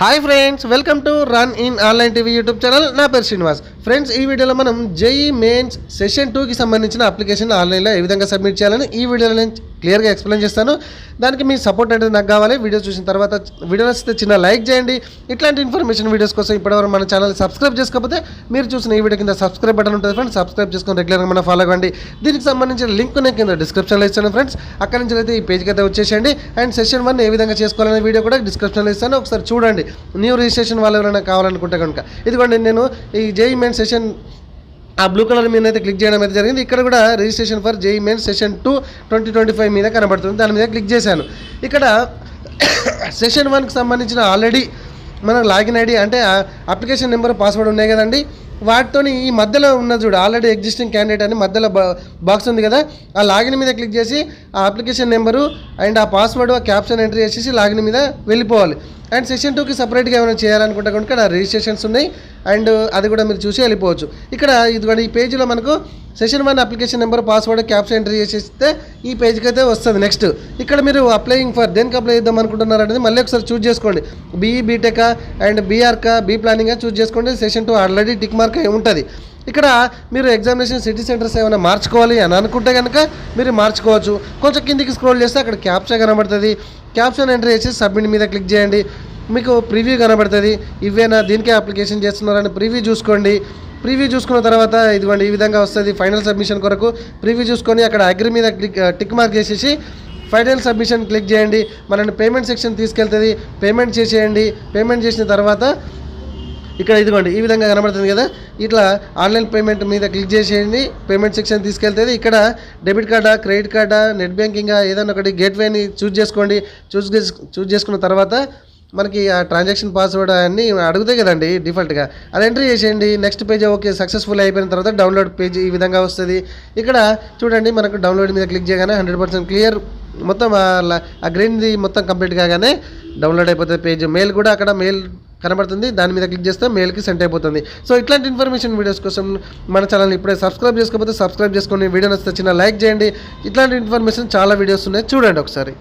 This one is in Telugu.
Hi friends, welcome to run in online TV YouTube channel. నా పేరు శ్రీనివాస్. ఫ్రెండ్స్, ఈ వీడియోలో మనం జేఈ మెయిన్స్ సెషన్ 2కి సంబంధించిన అప్లికేషన్ ఆన్లైన్లో ఏ విధంగా సబ్మిట్ చేయాలని ఈ వీడియోలో నేను క్లియర్గా ఎక్స్ప్లెయిన్ చేస్తాను. దానికి మీ సపోర్ట్ అనేది నాకు కావాలి. వీడియో చూసిన తర్వాత వీడియో నచ్చితే చిన్న లైక్ చేయండి. ఇట్లాంటి ఇన్ఫర్మేషన్ వీడియోస్ కోసం ఇప్పటివరకు మన ఛానల్ సబ్స్క్రైబ్ చేసుకోకపోతే మీరు చూసిన ఈ వీడియో కింద సబ్స్క్రైబ్ బటన్ ఉంటుంది ఫ్రెండ్స్. సబ్స్క్రైబ్ చేసుకొని రెగ్యులర్గా మన ఫాలో అవ్వండి. దీనికి సంబంధించిన లింక్ నేను కింద డిస్క్రిప్షన్లో ఇస్తాను ఫ్రెండ్స్. అక్కడ నుంచి అయితే ఈ పేజ్కి అయితే వచ్చేసేయండి. అండ్ సెషన్ 1 ఏ విధంగా చేసుకోవాలనే వీడియో కూడా డిస్క్రిప్షన్లో ఇస్తాను, ఒకసారి చూడండి. న్యూ రిజిస్ట్రేషన్ వాళ్ళు ఎవరైనా కావాలనుకుంటే కనుక ఇదిగోండి, నేను ఈ జేఈ మెయిన్స్ సెషన్ ఆ బ్లూ కలర్ మీద అయితే క్లిక్ చేయడం అయితే జరిగింది. ఇక్కడ కూడా registration for JEE mains session 2 2025 మీద కనబడుతుంది. దాని మీద క్లిక్ చేశాను. ఇక్కడ సెషన్ 1కి సంబంధించిన ఆల్రెడీ మన లాగిన్ ఐడి అంటే అప్లికేషన్ నెంబర్ పాస్వర్డ్ ఉన్నాయి కదండి, వాటితో ఈ మధ్యలో ఉన్న చూడు ఆల్రెడీ ఎగ్జిస్టింగ్ క్యాండిడేట్ అని మధ్యలో బాక్స్ ఉంది కదా, ఆ లాగిన్ మీద క్లిక్ చేసి ఆ అప్లికేషన్ నెంబరు అండ్ ఆ పాస్వర్డ్ ఆ క్యాప్షన్ ఎంట్రీ చేసేసి లాగిన్ మీద వెళ్ళిపోవాలి. అండ్ సెషన్ 2కి సపరేట్గా ఏమైనా చేయాలనుకుంటే కనుక ఇక్కడ రిజిస్ట్రేషన్స్ ఉన్నాయి అండ్ అది కూడా మీరు చూసి వెళ్ళిపోవచ్చు. ఇక్కడ ఇది కూడా ఈ పేజీలో మనకు session 1 application number password caption entry చేసేస్తే ఈ పేజ్కి అయితే వస్తుంది. నెక్స్ట్ ఇక్కడ మీరు అప్లయింగ్ ఫర్ దేనికి అప్లై చేద్దాం అనుకుంటున్నారు అనేది మళ్ళీ ఒకసారి చూస్ చేసుకోండి. BE BTech and BArch B planning choose చేసుకోండి. సెషన్ 2 ఆల్రెడీ టిక్ మార్క్ ఉంటుంది. ఇక్కడ మీరు ఎగ్జామినేషన్ సిటీ సెంటర్స్ ఏమైనా మార్చుకోవాలి అని అనుకుంటే కనుక మీరు మార్చుకోవచ్చు. కొంచెం కిందికి స్క్రోల్ చేస్తే అక్కడ క్యాప్షన్ కనబడుతుంది. క్యాప్షన్ ఎంట్రీ చేసి సబ్మిట్ మీద క్లిక్ చేయండి. మీకు ప్రివ్యూ కనబడుతుంది. ఇవేనా దీనికే అప్లికేషన్ చేస్తున్నారని ప్రివ్యూ చూసుకోండి. ప్రివ్యూ చూసుకున్న తర్వాత ఇదిగోండి ఈ విధంగా వస్తుంది. ఫైనల్ సబ్మిషన్ కొరకు ప్రివ్యూ చూసుకొని అక్కడ అగ్రి మీద టిక్ మార్క్ చేసేసి ఫైనల్ సబ్మిషన్ క్లిక్ చేయండి. మనల్ని పేమెంట్ సెక్షన్ తీసుకెళ్తుంది. పేమెంట్ చేసేయండి. పేమెంట్ చేసిన తర్వాత ఇక్కడ ఇదిగోండి ఈ విధంగా కనబడుతుంది కదా, ఇట్లా ఆన్లైన్ పేమెంట్ మీద క్లిక్ చేసేయండి. పేమెంట్ సెక్షన్ తీసుకెళ్తుంది. ఇక్కడ డెబిట్ కార్డా క్రెడిట్ కార్డా నెట్ బ్యాంకింగా ఏదైనా ఒకటి గేట్వేని చూస్ చేసుకోండి. చూస్ చేసుకున్న తర్వాత మనకి ఆ ట్రాన్సాక్షన్ పాస్వర్డ్ అన్నీ అడుగుతాయి కదండి డిఫాల్ట్గా, అది ఎంట్రీ చేసేయండి. నెక్స్ట్ పేజ్ ఓకే సక్సెస్ఫుల్ అయిపోయిన తర్వాత డౌన్లోడ్ పేజ్ ఈ విధంగా వస్తుంది. ఇక్కడ చూడండి మనకు డౌన్లోడ్ మీద క్లిక్ చేయగానే 100% క్లియర్ మొత్తం ఆ గ్రీన్ది మొత్తం కంప్లీట్ కాగానే డౌన్లోడ్ అయిపోతుంది పేజ్. మెయిల్ కూడా అక్కడ మెయిల్ కనబడుతుంది, దాని మీద క్లిక్ చేస్తే మెయిల్కి సెండ్ అయిపోతుంది. సో ఇట్లాంటి ఇన్ఫర్మేషన్ వీడియోస్ కోసం మన ఛానల్ని ఇప్పుడే సబ్స్క్రైబ్ చేసుకోకపోతే సబ్స్క్రైబ్ చేసుకొని వీడియో నచ్చితే చిన్న లైక్ చేయండి. ఇట్లాంటి ఇన్ఫర్మేషన్ చాలా వీడియోస్ ఉన్నాయి, చూడండి ఒకసారి.